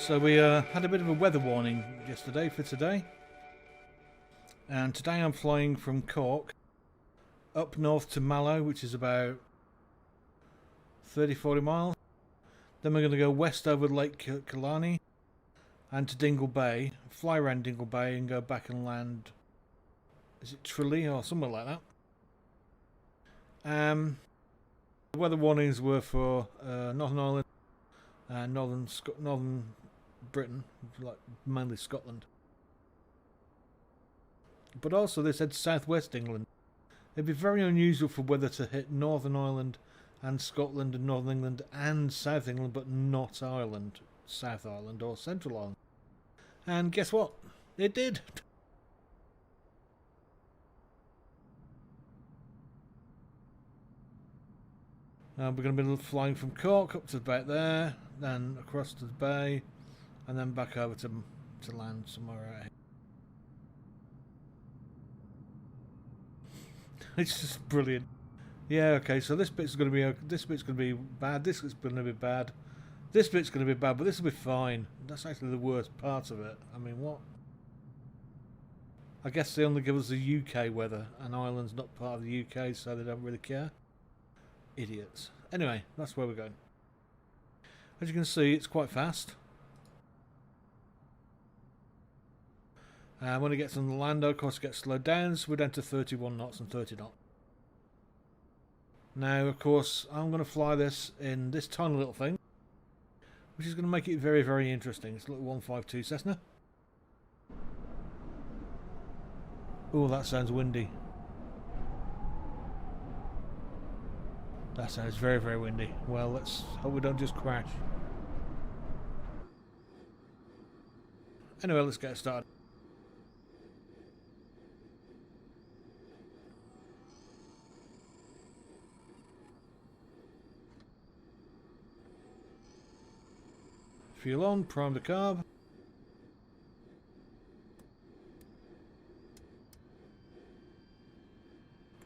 So we had a bit of a weather warning yesterday for today, and today I'm flying from Cork up north to Mallow, which is about 30-40 miles. Then we're going to go west over Lake Killarney and to Dingle Bay, fly around Dingle Bay and go back and land, is it Tralee or somewhere like that. The weather warnings were for Northern Ireland and Northern Britain, like mainly Scotland. But also they said southwest England. It'd be very unusual for weather to hit Northern Ireland and Scotland and Northern England and South England, but not Ireland, South Ireland or Central Ireland. And guess what? It did. We're going to be flying from Cork up to about there, then across to the bay, and then back over to land somewhere out here. It's just brilliant. Yeah, okay, so this bit's going to be bad, this bit's going to be bad, this bit's going to be bad, but this will be fine. That's actually the worst part of it. I mean, what? I guess they only give us the UK weather, and Ireland's not part of the UK, so they don't really care. Idiots. Anyway, that's where we're going. As you can see, it's quite fast. When it gets on the land, of course, it gets slowed down, so we're down to 31 knots and 30 knots. Now, of course, I'm going to fly this in this tiny little thing, which is going to make it very, very interesting. It's a little 152 Cessna. Oh, that sounds windy. That sounds very, very windy. Well, let's hope we don't just crash. Anyway, let's get started. Fuel on, prime the carb.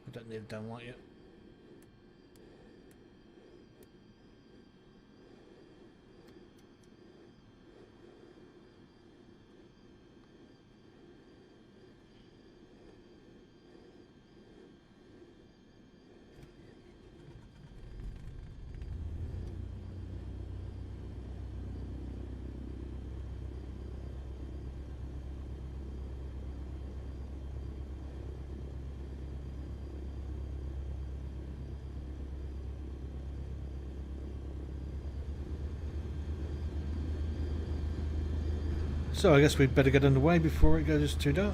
I don't need a down light yet. So I guess we'd better get underway before it goes too dark.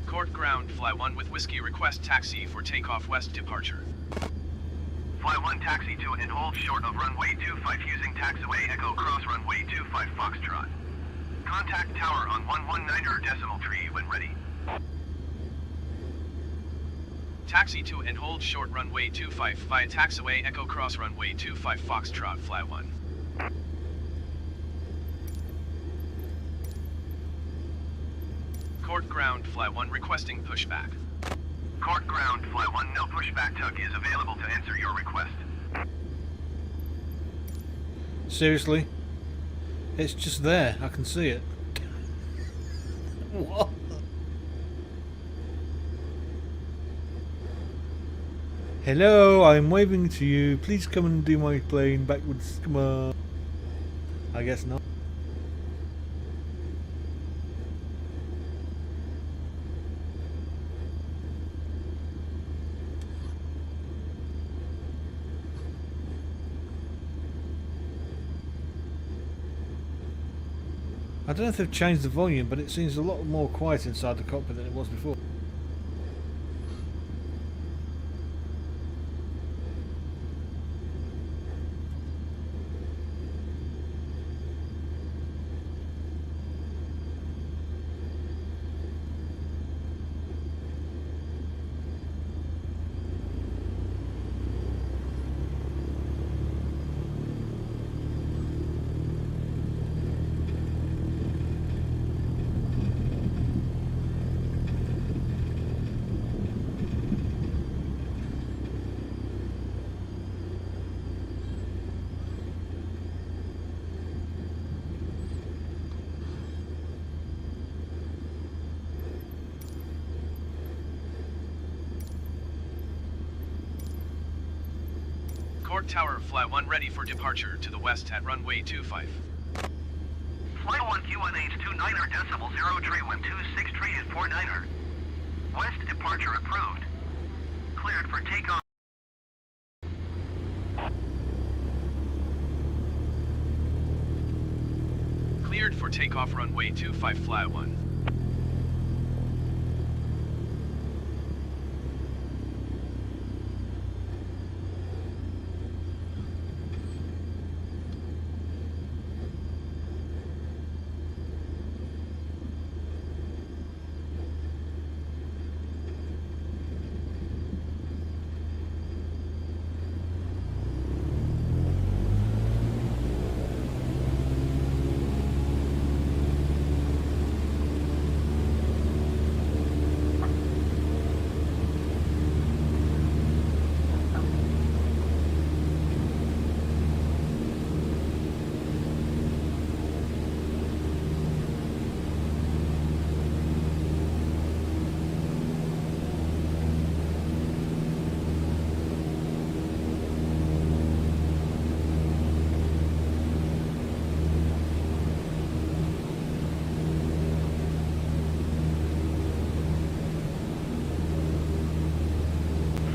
Cork ground, fly 1 with whiskey, request taxi for takeoff west departure. Fly 1 taxi to and hold short of runway 25 using taxiway echo cross runway 25 Foxtrot. Contact tower on 119er decimal tree when ready. Taxi to and hold short runway 25 via taxiway echo cross runway 25 Foxtrot, fly 1. Cork ground, fly 1 requesting pushback. Cork ground, fly 1, no pushback tug is available to answer your request. Seriously? It's just there, I can see it. What? Hello, I'm waving to you. Please come and do my plane backwards. Come on. I guess not. I don't know if they've changed the volume, but it seems a lot more quiet inside the cockpit than it was before. Cork Tower, fly 1 ready for departure to the west at runway 25. Flight 1 Q1H 29er decimal 0 tree 126 tree is 49er. West departure approved. Cleared for takeoff. Cleared for takeoff runway 25 fly 1.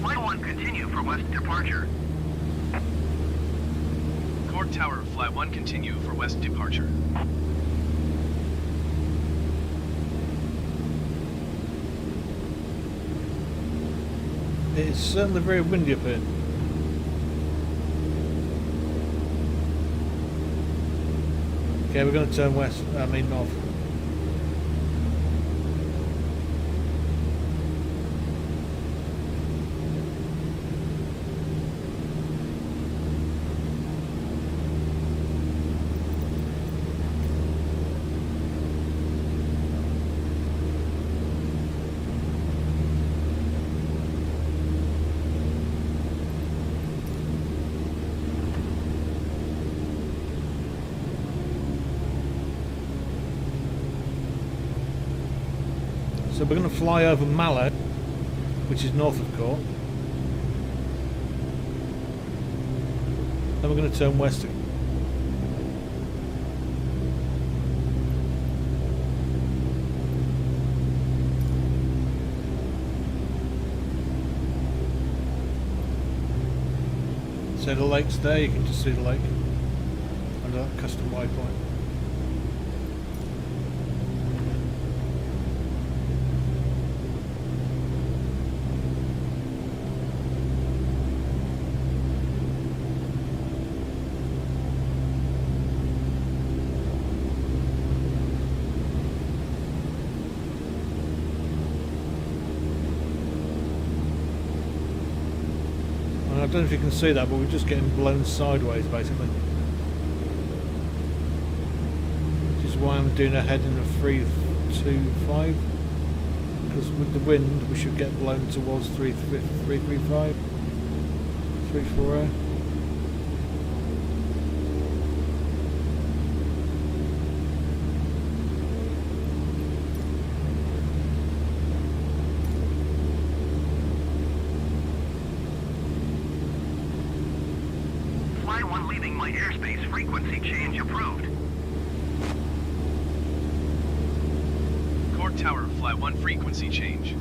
Flight 1 continue for west departure. Cork Tower, fly 1 continue for west departure. It is certainly very windy up here. Okay, we're going to turn west, north. So we're going to fly over Mallow, which is north of Cork. Then we're going to turn west again. So the lake's there, you can just see the lake under that custom waypoint. I don't know if you can see that, but we're just getting blown sideways basically. Which is why I'm doing a heading of 325, because with the wind we should get blown towards 335, 340. Flight 1 leaving my airspace, frequency change approved. Cork Tower, fly 1 frequency change.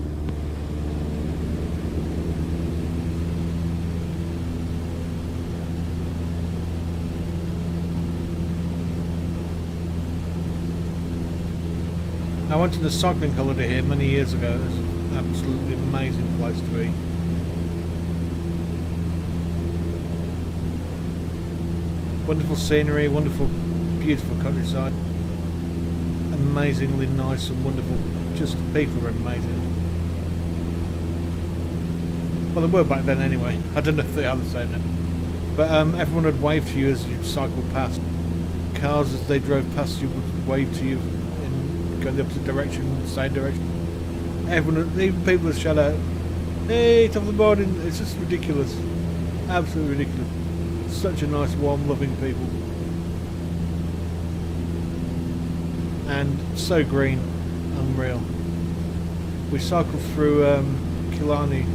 I went to the cycling holiday here many years ago. It's an absolutely amazing place to be. Wonderful scenery, wonderful, beautiful countryside. Amazingly nice and wonderful. Just the people are amazing. Well, they were back then anyway. I don't know if they are the same now. But everyone would wave to you as you cycled past. Cars, as they drove past you, would wave to you in going the opposite direction, the same direction. Everyone, even people would shout out, "Hey, top of the morning!" It's just ridiculous. Absolutely ridiculous. Such a nice, warm, loving people. And so green, unreal. We cycled through Killarney,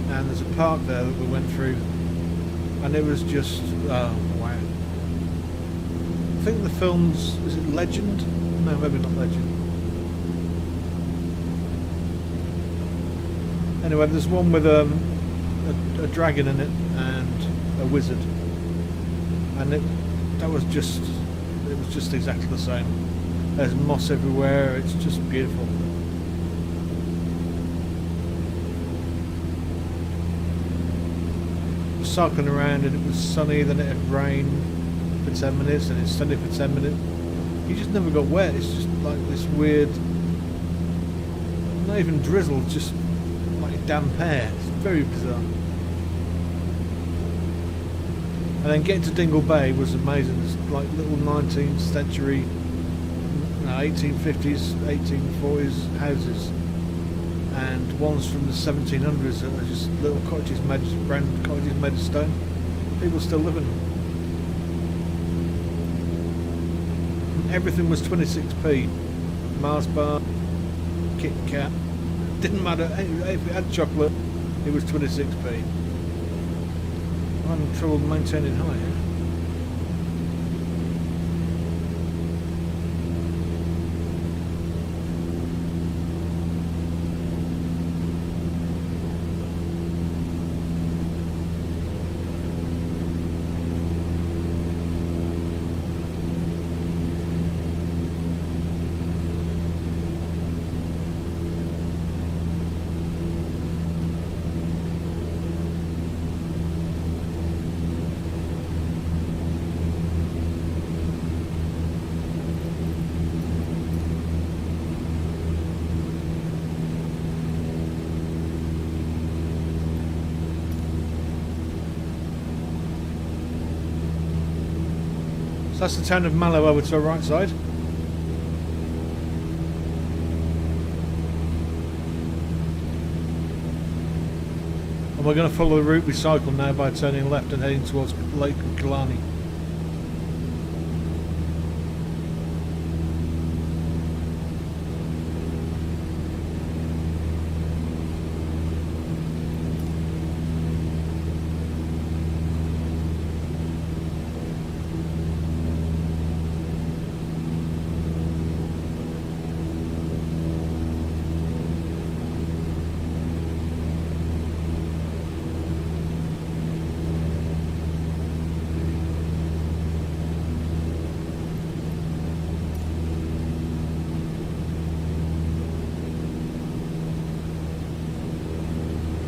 and there's a park there that we went through and it was just wow. I think the film's, is it Legend? No, maybe not Legend. Anyway, there's one with a dragon in it and a wizard, and it was just exactly the same. There's moss everywhere. It's just beautiful. Cycling around and it was sunny, then it had rain for 10 minutes and it's sunny for 10 minutes. You just never got wet. It's just like this weird, not even drizzle, just like damp air. It's very bizarre. And then getting to Dingle Bay was amazing. There's like little 19th century, 1850s, 1840s houses, and ones from the 1700s that are just little cottages made, brand cottages made of stone. People still live in them. And everything was 26p. Mars bar, Kit Kat, didn't matter. If it had chocolate, it was 26p. I'm having trouble maintaining high here. That's the town of Mallow over to our right side. And we're going to follow the route we cycled now by turning left and heading towards Lake Killarney.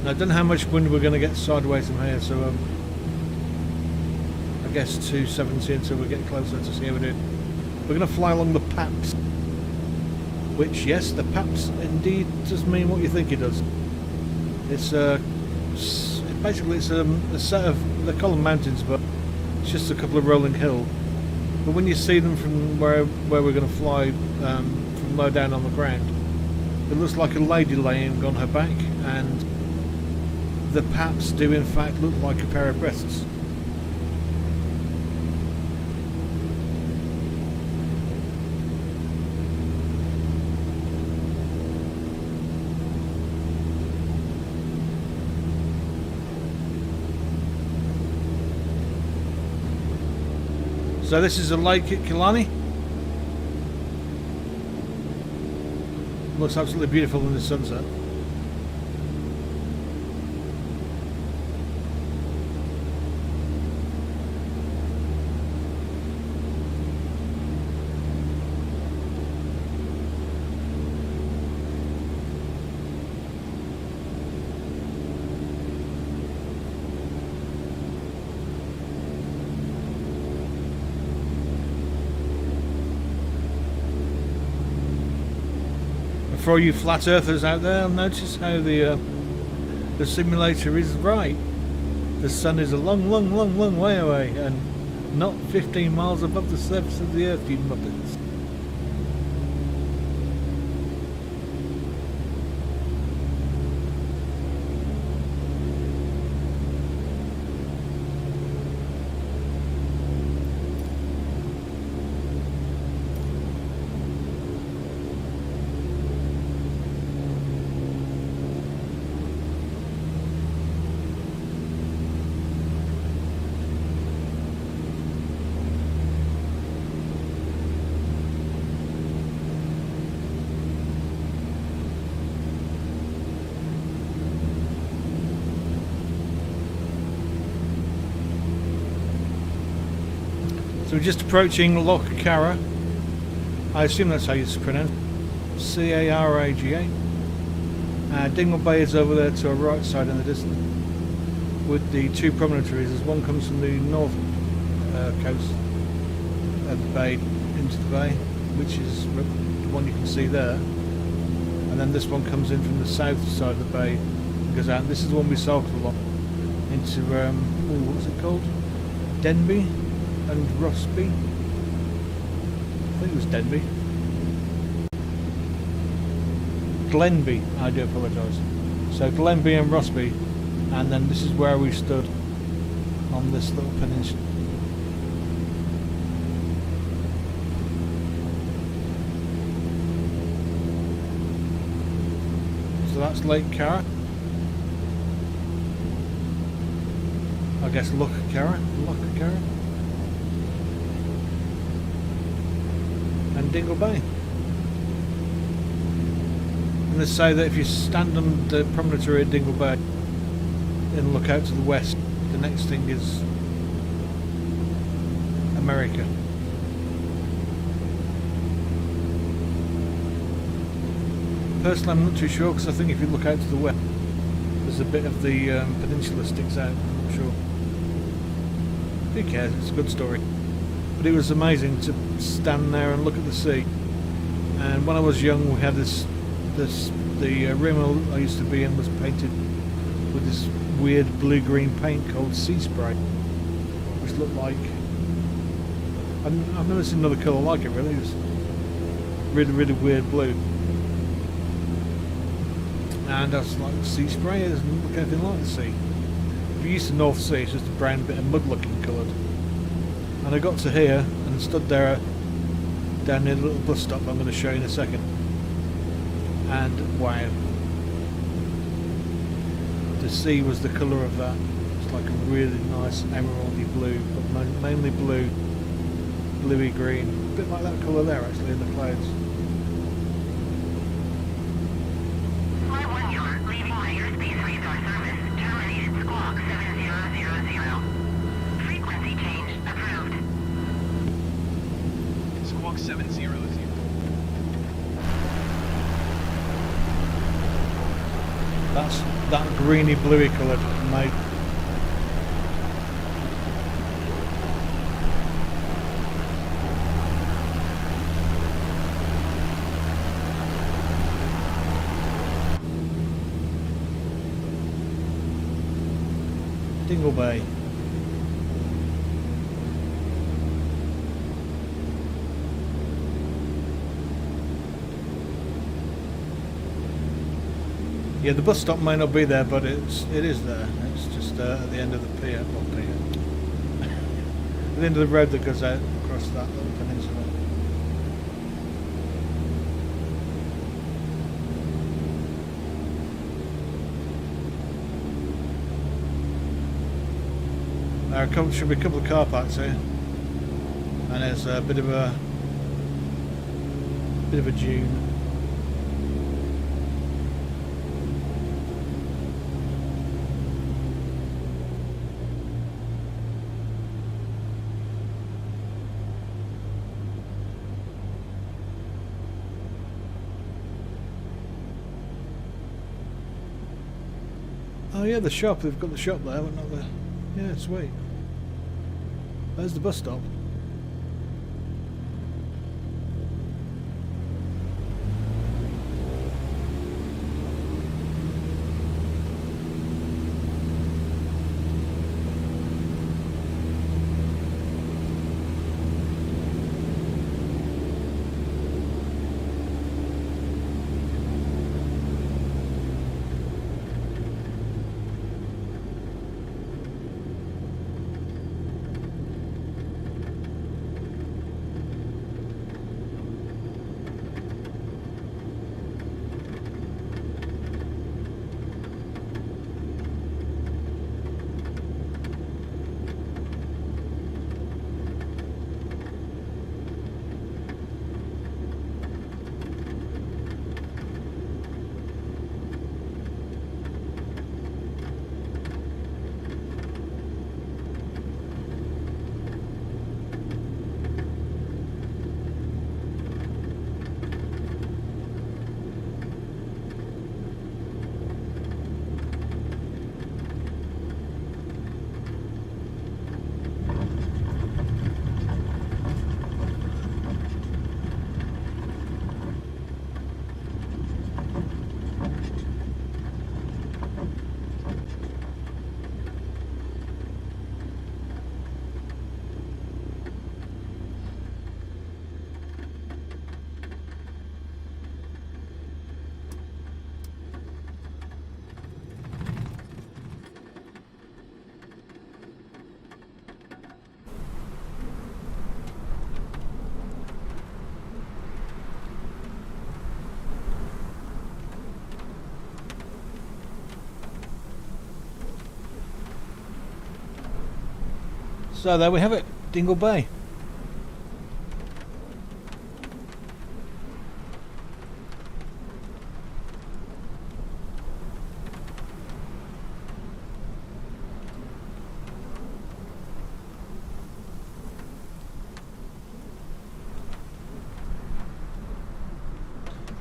I don't know how much wind we're going to get sideways from here, so I guess 270 until we get closer to see how we do. We're going to fly along the Paps, which, yes, the Paps indeed does mean what you think it does. It's basically it's a set of, they call them mountains, but it's just a couple of rolling hills. But when you see them from where we're going to fly, from low down on the ground, it looks like a lady laying on her back, and the Paps do in fact look like a pair of breasts. So this is a lake at Killarney. Looks absolutely beautiful in the sunset. For all you flat earthers out there, notice how the simulator is right. The sun is a long, long, long, long way away and not 15 miles above the surface of the earth, you muppets. just approaching Loch Carra. I assume that's how you pronounce it. C-A-R-A-G-A. Dingle Bay is over there to our right side in the distance, with the two promontories. As one comes from the north coast of the bay into the bay, which is the one you can see there, and then this one comes in from the south side of the bay and goes out. And this is the one we cycled along into what's it called? Denby and Rossbeigh. I think it was Denby. Glenby, I do apologise. So Glenby and Rossbeigh, and then this is where we stood on this little peninsula. So that's Lake Carra. I guess Loch Carra, and Dingle Bay. And they say that if you stand on the promontory at Dingle Bay and look out to the west, the next thing is America. Personally, I'm not too sure, because I think if you look out to the west, there's a bit of the peninsula sticks out. I'm not sure. Who cares? It's a good story. But it was amazing to stand there and look at the sea. And when I was young, we had the rim I used to be in was painted with this weird blue-green paint called sea spray, which looked like, I've never seen another colour like it really. It was really weird blue. And I was like, sea spray, it doesn't look anything like the sea. If you're used to North Sea, it's just a brown bit of mud looking coloured. And I got to here and stood there down near the little bus stop I'm going to show you in a second. And wow, the sea was the colour of that. It's like a really nice emeraldy blue, but mainly blue, bluey green, a bit like that colour there actually in the clouds. Flight 1 York, leaving my airspace radar service, terminated squawk 7000. Frequency change approved. Squawk 700. That's that greeny bluey coloured mate. Dingle Bay. Yeah, the bus stop may not be there, but it is there. It's just at the end of the pier, not pier. At the end of the road that goes out across that little peninsula. There should be a couple of car parks here, and there's a bit of a dune. Oh yeah, the shop. They've got the shop there, but not the. Yeah, sweet. There's the bus stop. So there we have it, Dingle Bay.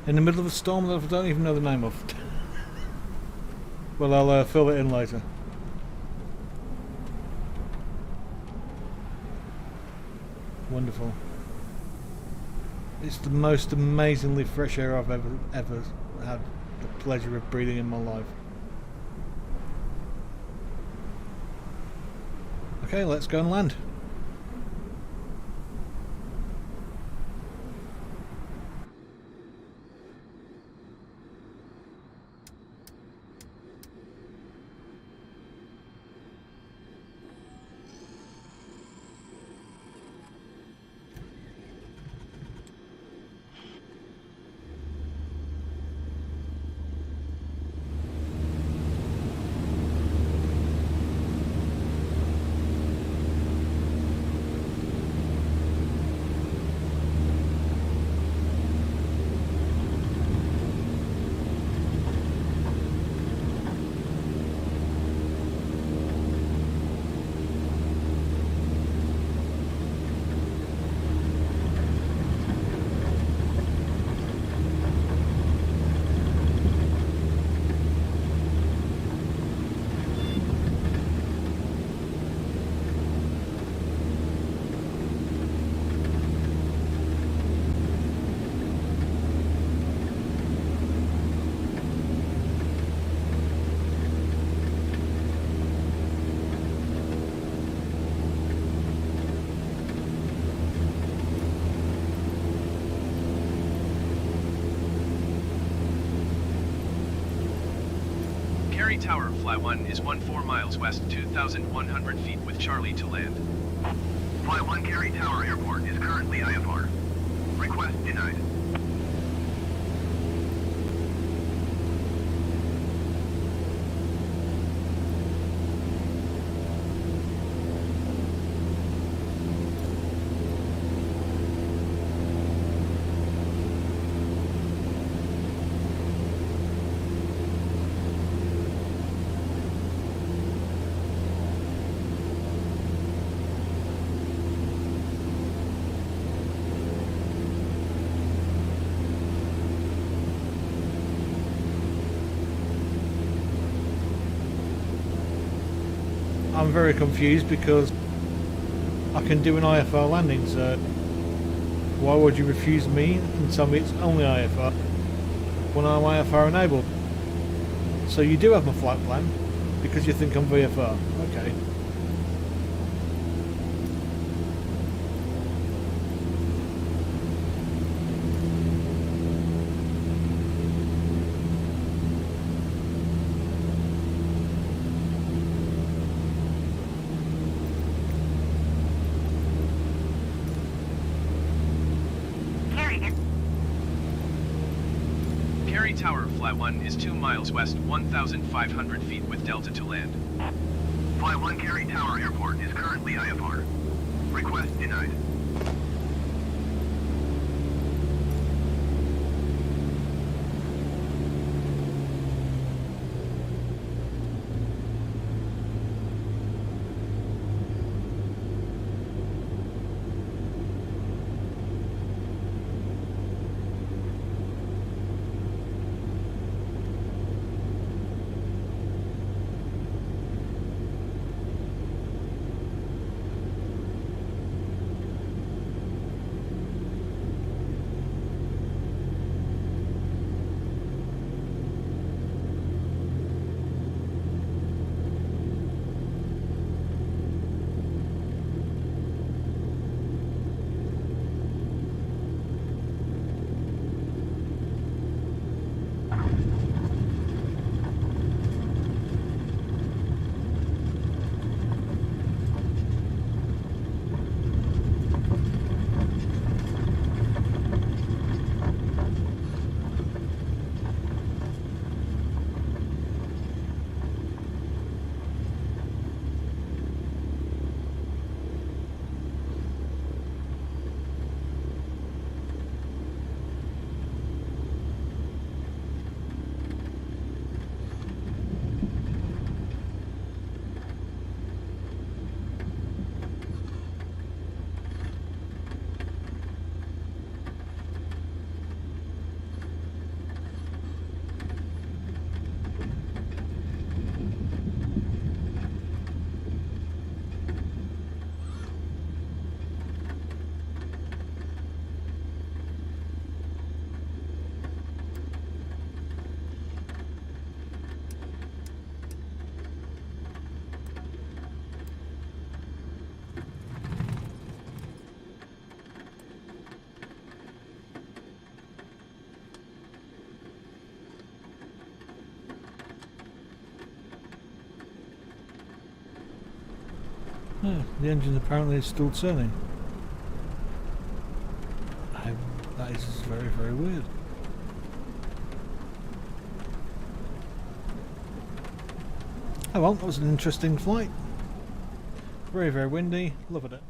In the middle of a storm that I don't even know the name of. Well, I'll fill it in later. Wonderful. It's the most amazingly fresh air I've ever had the pleasure of breathing in my life. Okay, let's go and land. Kerry Tower, Fly 1 is 14 miles west, 2,100 feet with Charlie to land. Fly 1 Kerry Tower Airport is currently IFR. Request denied. I'm very confused because I can do an IFR landing, so why would you refuse me and tell me it's only IFR when I'm IFR enabled? So you do have my flight plan because you think I'm VFR. Okay. Kerry Tower, Fly 1 is 2 miles west, 1,500 feet with Delta to land. Fly 1 Kerry Tower Airport is currently IFR. Request denied. Oh, the engine apparently is still turning. That is very, very weird. Oh well, that was an interesting flight. Very, very windy. Loving it.